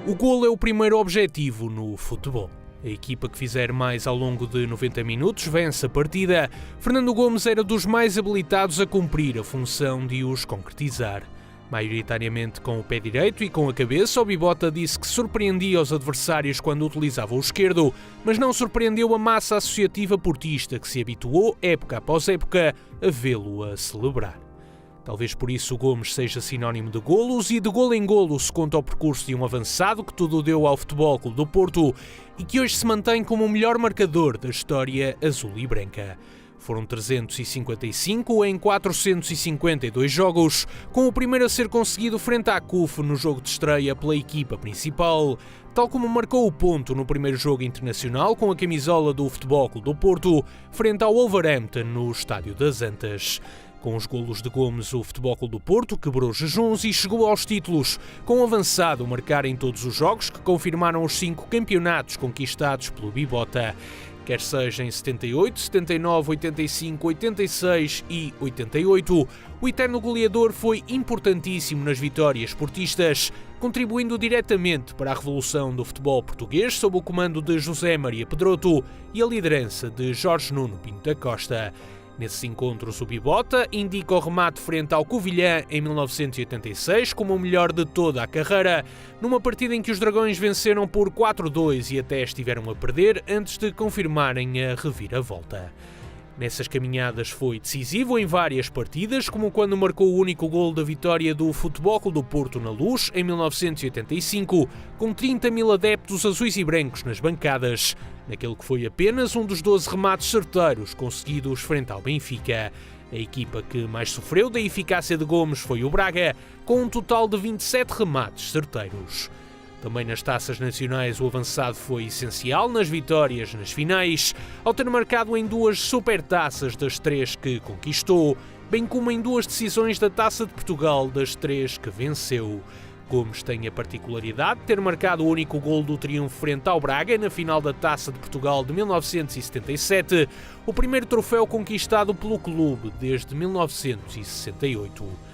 O golo é o primeiro objetivo no futebol. A equipa que fizer mais ao longo de 90 minutos vence a partida. Fernando Gomes era dos mais habilitados a cumprir a função de os concretizar. Maioritariamente com o pé direito e com a cabeça, o Bibota disse que surpreendia os adversários quando utilizava o esquerdo, mas não surpreendeu a massa associativa portista que se habituou, época após época, a vê-lo a celebrar. Talvez por isso o Gomes seja sinónimo de golos, e de golo em golo se conta o percurso de um avançado que tudo deu ao Futebol Clube do Porto e que hoje se mantém como o melhor marcador da história azul e branca. Foram 355 em 452 jogos, com o primeiro a ser conseguido frente à CUF no jogo de estreia pela equipa principal, tal como marcou o ponto no primeiro jogo internacional com a camisola do Futebol Clube do Porto, frente ao Wolverhampton no Estádio das Antas. Com os golos de Gomes, o Futebol Clube do Porto quebrou jejuns e chegou aos títulos, com o avançado a marcar em todos os jogos que confirmaram os 5 campeonatos conquistados pelo Bibota. Quer seja em 78, 79, 85, 86 e 88, o eterno goleador foi importantíssimo nas vitórias portistas, contribuindo diretamente para a revolução do futebol português sob o comando de José Maria Pedroto e a liderança de Jorge Nuno Pinto da Costa. Nesses encontros, o Bibota indica o remate frente ao Covilhã em 1986 como o melhor de toda a carreira, numa partida em que os Dragões venceram por 4-2 e até estiveram a perder antes de confirmarem a reviravolta. Nessas caminhadas foi decisivo em várias partidas, como quando marcou o único golo da vitória do Futebol Clube do Porto na Luz em 1985, com 30 mil adeptos azuis e brancos nas bancadas, naquele que foi apenas um dos 12 remates certeiros conseguidos frente ao Benfica. A equipa que mais sofreu da eficácia de Gomes foi o Braga, com um total de 27 remates certeiros. Também nas taças nacionais o avançado foi essencial nas vitórias nas finais, ao ter marcado em 2 supertaças das 3 que conquistou, bem como em 2 decisões da Taça de Portugal das 3 que venceu. Gomes tem a particularidade de ter marcado o único golo do triunfo frente ao Braga na final da Taça de Portugal de 1977, o primeiro troféu conquistado pelo clube desde 1968.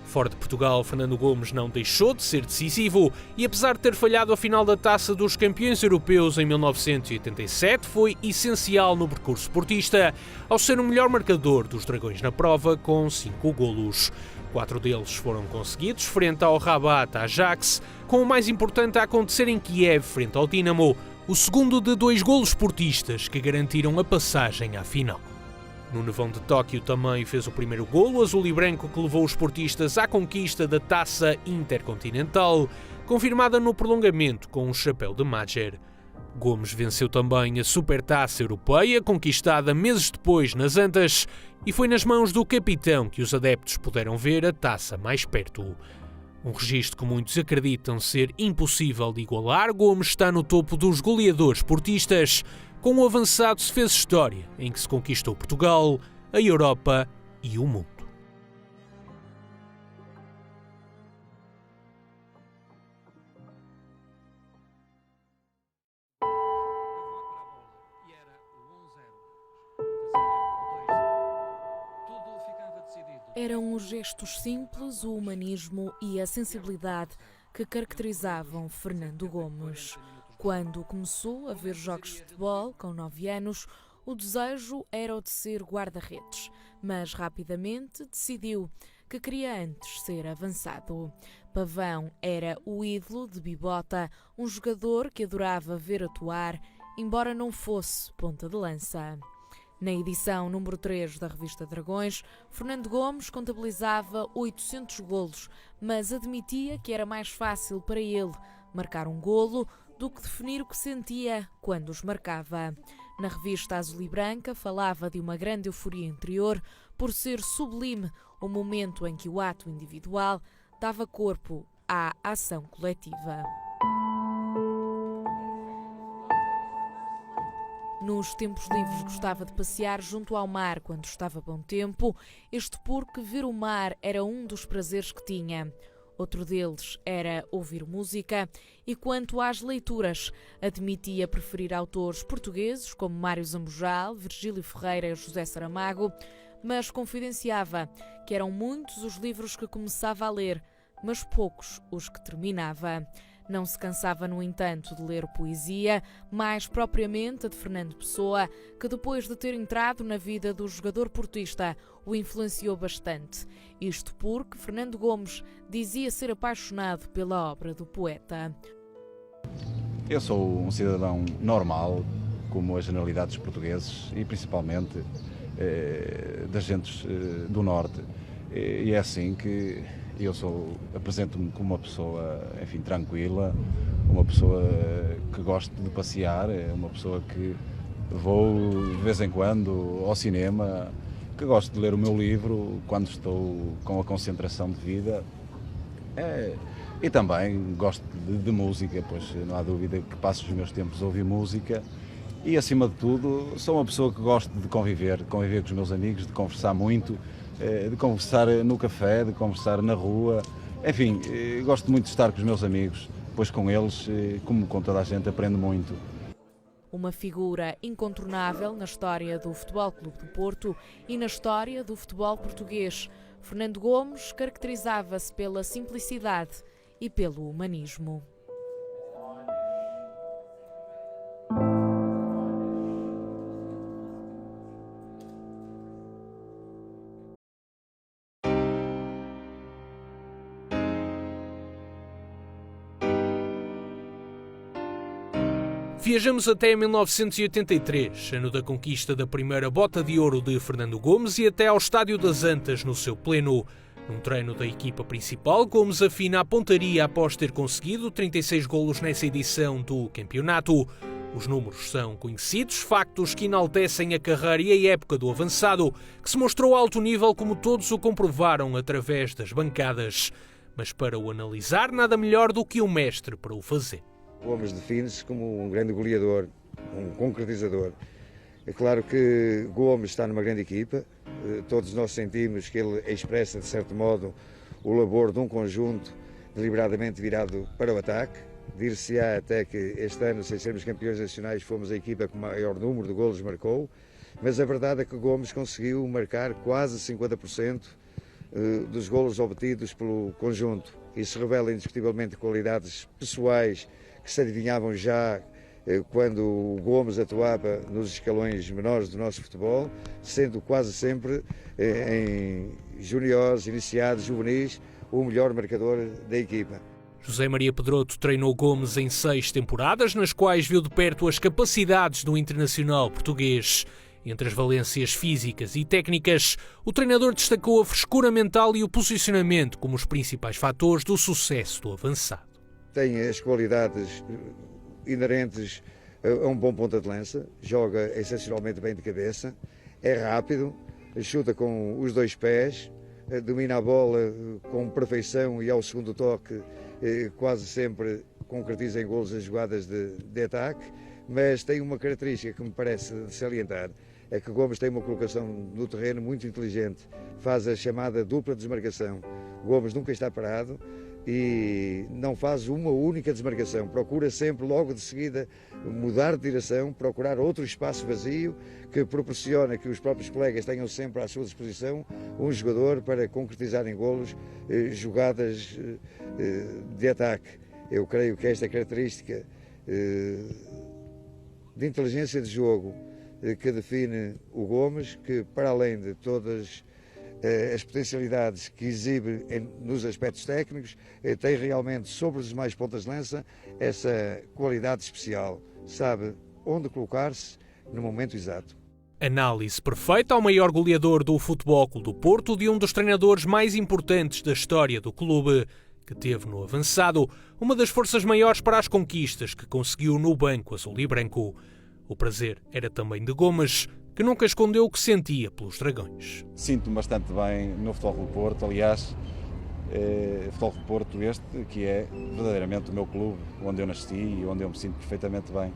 Fora de Portugal, Fernando Gomes não deixou de ser decisivo e, apesar de ter falhado a final da Taça dos Campeões Europeus em 1987, foi essencial no percurso portista, ao ser o melhor marcador dos Dragões na prova, com 5 golos. 4 deles foram conseguidos frente ao Rabat Ajax, com o mais importante a acontecer em Kiev frente ao Dinamo, o segundo de 2 golos portistas que garantiram a passagem à final. No Nevão de Tóquio também fez o primeiro golo azul e branco que levou os portistas à conquista da Taça Intercontinental, confirmada no prolongamento com um chapéu de Madjer. Gomes venceu também a Supertaça Europeia, conquistada meses depois nas Antas, e foi nas mãos do capitão que os adeptos puderam ver a taça mais perto. Um registro que muitos acreditam ser impossível de igualar, Gomes está no topo dos goleadores portistas. Com o avançado se fez história, em que se conquistou Portugal, a Europa e o mundo. Eram os gestos simples, o humanismo e a sensibilidade que caracterizavam Fernando Gomes. Quando começou a ver jogos de futebol, com 9 anos, o desejo era o de ser guarda-redes, mas rapidamente decidiu que queria antes ser avançado. Pavão era o ídolo de Bibota, um jogador que adorava ver atuar, embora não fosse ponta de lança. Na edição número 3 da revista Dragões, Fernando Gomes contabilizava 800 golos, mas admitia que era mais fácil para ele marcar um golo do que definir o que sentia quando os marcava. Na revista Azul e Branca falava de uma grande euforia interior por ser sublime o momento em que o ato individual dava corpo à ação coletiva. Nos tempos livres gostava de passear junto ao mar quando estava bom tempo, isto porque ver o mar era um dos prazeres que tinha. Outro deles era ouvir música e, quanto às leituras, admitia preferir autores portugueses como Mário Zambojal, Virgílio Ferreira e José Saramago, mas confidenciava que eram muitos os livros que começava a ler, mas poucos os que terminava. Não se cansava, no entanto, de ler poesia, mais propriamente a de Fernando Pessoa, que depois de ter entrado na vida do jogador portista, o influenciou bastante. Isto porque Fernando Gomes dizia ser apaixonado pela obra do poeta. Eu sou um cidadão normal, como a generalidade dos portugueses e principalmente das gentes do Norte. E é assim que eu apresento-me como uma pessoa, enfim, tranquila, uma pessoa que gosto de passear, uma pessoa que vou de vez em quando ao cinema, que gosto de ler o meu livro quando estou com a concentração devida. E também gosto de música, pois não há dúvida que passo os meus tempos a ouvir música. E, acima de tudo, sou uma pessoa que gosto de conviver com os meus amigos, de conversar muito, de conversar no café, de conversar na rua. Enfim, gosto muito de estar com os meus amigos, pois com eles, como com toda a gente, aprendo muito. Uma figura incontornável na história do Futebol Clube do Porto e na história do futebol português. Fernando Gomes caracterizava-se pela simplicidade e pelo humanismo. Viajamos até 1983, ano da conquista da primeira bota de ouro de Fernando Gomes, e até ao Estádio das Antas no seu pleno. Num treino da equipa principal, Gomes afina a pontaria após ter conseguido 36 golos nessa edição do campeonato. Os números são conhecidos, factos que enaltecem a carreira e a época do avançado, que se mostrou a alto nível como todos o comprovaram através das bancadas. Mas para o analisar, nada melhor do que um mestre para o fazer. Gomes define-se como um grande goleador, um concretizador. É claro que Gomes está numa grande equipa, todos nós sentimos que ele expressa, de certo modo, o labor de um conjunto deliberadamente virado para o ataque. Dir-se-á até que este ano, sem sermos campeões nacionais, fomos a equipa com o maior número de golos marcou, mas a verdade é que Gomes conseguiu marcar quase 50% dos golos obtidos pelo conjunto. Isso revela indiscutivelmente qualidades pessoais que se adivinhavam já quando o Gomes atuava nos escalões menores do nosso futebol, sendo quase sempre em juniores, iniciados, juvenis, o melhor marcador da equipa. José Maria Pedroto treinou Gomes em 6 temporadas, nas quais viu de perto as capacidades do internacional português. Entre as valências físicas e técnicas, o treinador destacou a frescura mental e o posicionamento como os principais fatores do sucesso do avançado. Tem as qualidades inerentes a um bom ponta de lança, joga excepcionalmente bem de cabeça, é rápido, chuta com os dois pés, domina a bola com perfeição e ao segundo toque quase sempre concretiza em golos as jogadas de ataque, mas tem uma característica que me parece de salientar, é que Gomes tem uma colocação no terreno muito inteligente, faz a chamada dupla desmarcação. Gomes nunca está parado e não faz uma única desmarcação, procura sempre logo de seguida mudar de direção, procurar outro espaço vazio que proporciona que os próprios colegas tenham sempre à sua disposição um jogador para concretizar em golos jogadas de ataque. Eu creio que esta característica de inteligência de jogo que define o Gomes, que para além de todas as potencialidades que exibe nos aspectos técnicos, tem realmente sobre os demais pontas de lança essa qualidade especial, sabe onde colocar-se no momento exato. Análise perfeita ao maior goleador do Futebol Clube do Porto, de um dos treinadores mais importantes da história do clube, que teve no avançado uma das forças maiores para as conquistas que conseguiu no banco azul e branco. O prazer era também de Gomes, que nunca escondeu o que sentia pelos Dragões. Sinto-me bastante bem no Futebol Clube do Porto, aliás, Futebol Clube do Porto este, que é verdadeiramente o meu clube, onde eu nasci e onde eu me sinto perfeitamente bem.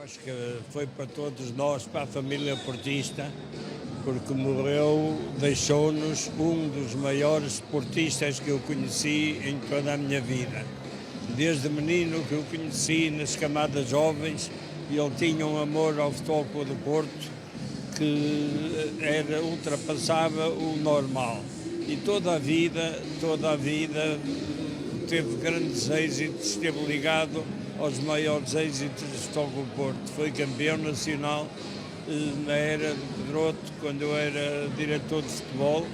Acho que foi para todos nós, para a família portista, porque morreu, deixou-nos um dos maiores portistas que eu conheci em toda a minha vida. Desde menino que eu conheci nas camadas jovens, ele tinha um amor ao Futebol Clube do Porto que ultrapassava o normal. E toda a vida teve grandes êxitos, esteve ligado aos maiores êxitos do Futebol Clube do Porto. Foi campeão nacional na era de Pedroto, quando eu era diretor de futebol.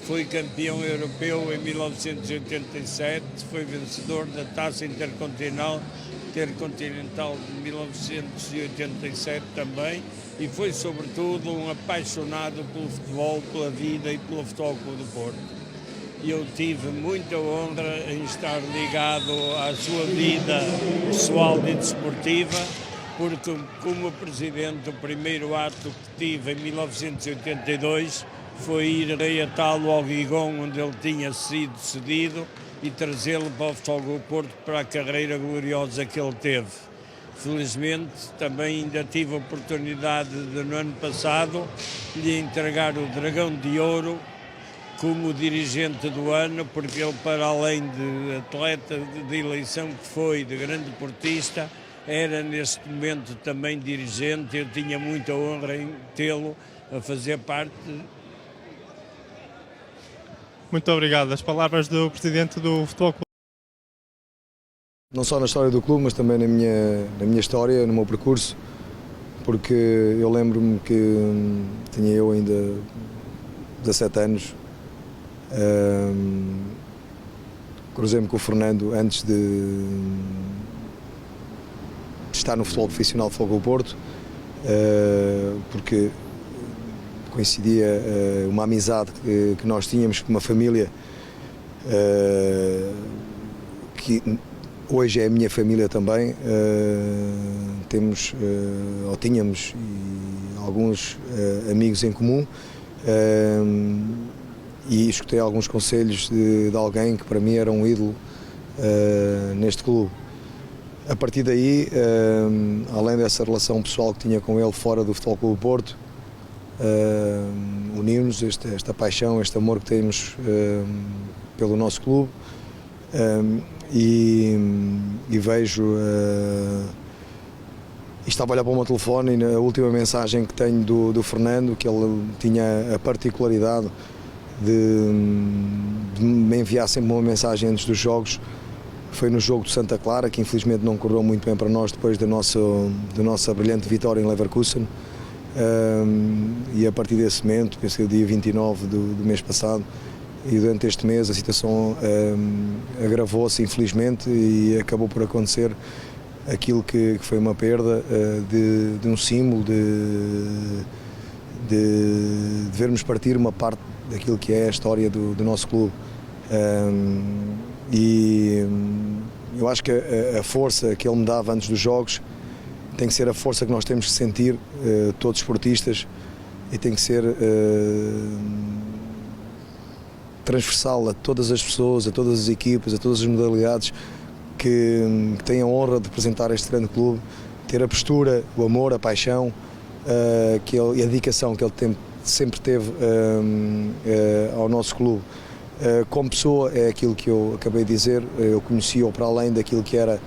Foi campeão europeu em 1987, foi vencedor da Taça Intercontinental de 1987 também, e foi sobretudo um apaixonado pelo futebol, pela vida e pelo Futebol Clube do Porto. E eu tive muita honra em estar ligado à sua vida pessoal e desportiva, porque como presidente, o primeiro ato que tive em 1982 foi ir reatá-lo ao Gigon, onde ele tinha sido cedido, e trazê-lo para o Futebol Clube do Porto para a carreira gloriosa que ele teve. Felizmente, também ainda tive a oportunidade de, no ano passado, lhe entregar o Dragão de Ouro como dirigente do ano, porque ele, para além de atleta de eleição que foi, de grande deportista, era neste momento também dirigente. Eu tinha muita honra em tê-lo a fazer parte. Muito obrigado. As palavras do presidente do Futebol Clube. Não só na história do clube, mas também na minha história, no meu percurso, porque eu lembro-me que tinha eu ainda 17 anos, cruzei-me com o Fernando antes de estar no futebol profissional do Futebol Clube do Porto, porque coincidia uma amizade que nós tínhamos com uma família que hoje é a minha família também. Tínhamos alguns amigos em comum, e escutei alguns conselhos de alguém que para mim era um ídolo neste clube. A partir daí, além dessa relação pessoal que tinha com ele fora do Futebol Clube do Porto, unimos esta paixão, este amor que temos pelo nosso clube, e vejo, e estava a olhar para o meu telefone, e na última mensagem que tenho do Fernando, que ele tinha a particularidade de me enviar sempre uma mensagem antes dos jogos. Foi no jogo de Santa Clara, que infelizmente não correu muito bem para nós depois da nossa brilhante vitória em Leverkusen. E a partir desse momento, pensei o dia 29 do mês passado, e durante este mês a situação agravou-se infelizmente, e acabou por acontecer aquilo que foi uma perda de um símbolo, de vermos partir uma parte daquilo que é a história do nosso clube. E eu acho que a força que ele me dava antes dos jogos tem que ser a força que nós temos que sentir, todos esportistas, e tem que ser transversal a todas as pessoas, a todas as equipas, a todas as modalidades que têm a honra de representar este grande clube, ter a postura, o amor, a paixão e a dedicação que ele sempre teve ao nosso clube. Como pessoa, é aquilo que eu acabei de dizer, eu conheci-o para além daquilo que era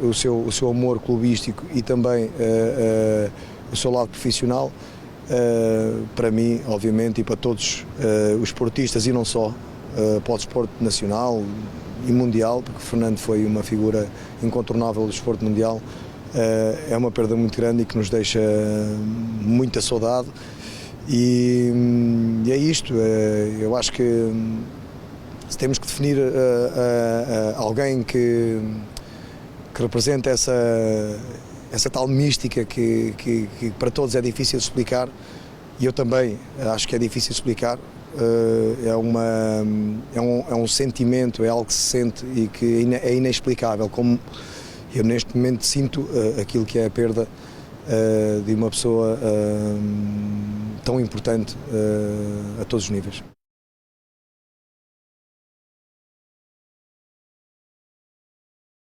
o seu amor clubístico e também o seu lado profissional. Para mim, obviamente, e para todos os esportistas, e não só, para o desporto nacional e mundial, porque o Fernando foi uma figura incontornável do desporto mundial, é uma perda muito grande e que nos deixa muita saudade. E é isto. Eu acho que se temos que definir alguém que representa essa tal mística que para todos é difícil de explicar, e eu também acho que é difícil de explicar. É um sentimento, é algo que se sente e que é inexplicável, como eu neste momento sinto aquilo que é a perda de uma pessoa tão importante a todos os níveis.